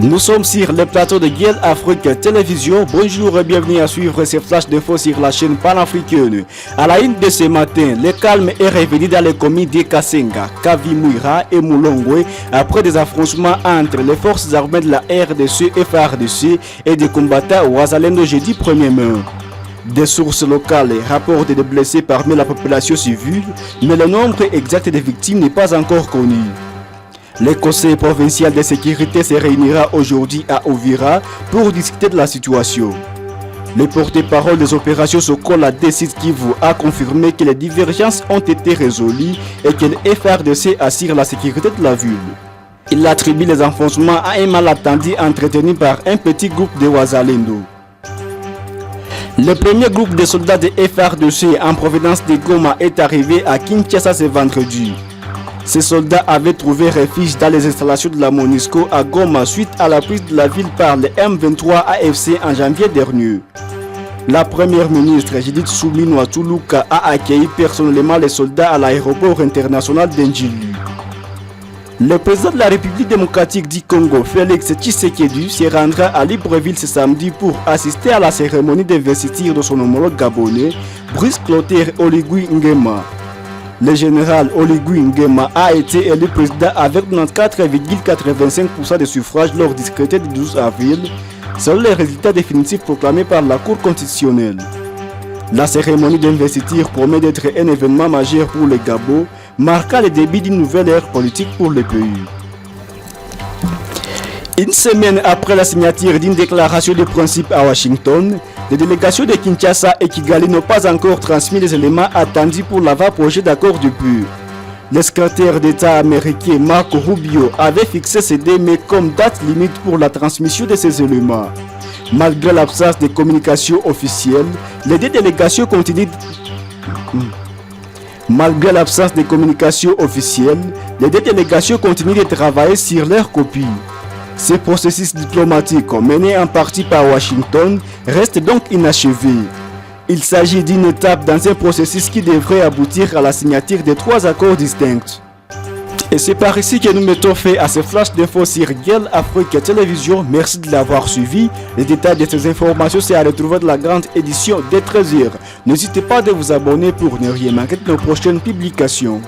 Nous sommes sur le plateau de Guel Afrique Télévision. Bonjour et bienvenue à suivre ces flashs d'infos sur la chaîne panafricaine. À la une de ce matin, le calme est revenu dans les communes de Kasenga, Kavimwira et Moulongwe après des affrontements entre les forces armées de la RDC et FARDC et des combattants Wazalendo jeudi 1er mai. Des sources locales rapportent des blessés parmi la population civile, mais le nombre exact des victimes n'est pas encore connu. Le Conseil provincial de sécurité se réunira aujourd'hui à Uvira pour discuter de la situation. Le porte-parole des opérations Sokola D6 Kivu a confirmé que les divergences ont été résolues et que le FARDC assure la sécurité de la ville. Il attribue les enfoncements à un malentendu entretenu par un petit groupe de Wazalendo. Le premier groupe de soldats de FARDC en provenance de Goma est arrivé à Kinshasa ce vendredi. Ces soldats avaient trouvé refuge dans les installations de la MONUSCO à Goma suite à la prise de la ville par le M23 AFC en janvier dernier. La première ministre Judith Suminwa Tuluka a accueilli personnellement les soldats à l'aéroport international d'Njili. Le président de la République démocratique du Congo, Félix Tshisekedi, se rendra à Libreville ce samedi pour assister à la cérémonie d'investiture de son homologue gabonais, Brice Clotaire Oligui Nguema. Le général Oligui Nguema a été élu président avec 94,85% des suffrages lors du scrutin du 12 avril, selon les résultats définitifs proclamés par la Cour constitutionnelle. La cérémonie d'investiture promet d'être un événement majeur pour le Gabon, marquant le début d'une nouvelle ère politique pour le pays. Une semaine après la signature d'une déclaration de principe à Washington, les délégations de Kinshasa et Kigali n'ont pas encore transmis les éléments attendus pour l'avant-projet d'accord de paix. Le secrétaire d'État américain Marco Rubio avait fixé ce 2 mai comme date limite pour la transmission de ces éléments. Malgré l'absence de communication officielle, les deux délégations continuent de travailler sur leur copie. Ce processus diplomatique, mené en partie par Washington, reste donc inachevé. Il s'agit d'une étape dans un processus qui devrait aboutir à la signature de 3 accords distincts. Et c'est par ici que nous mettons fin à ce flash d'infos sur Guel Afrique Télévision. Merci de l'avoir suivi. Les détails de ces informations sont à retrouver dans la grande édition des 13h. N'hésitez pas à vous abonner pour ne rien manquer de nos prochaines publications.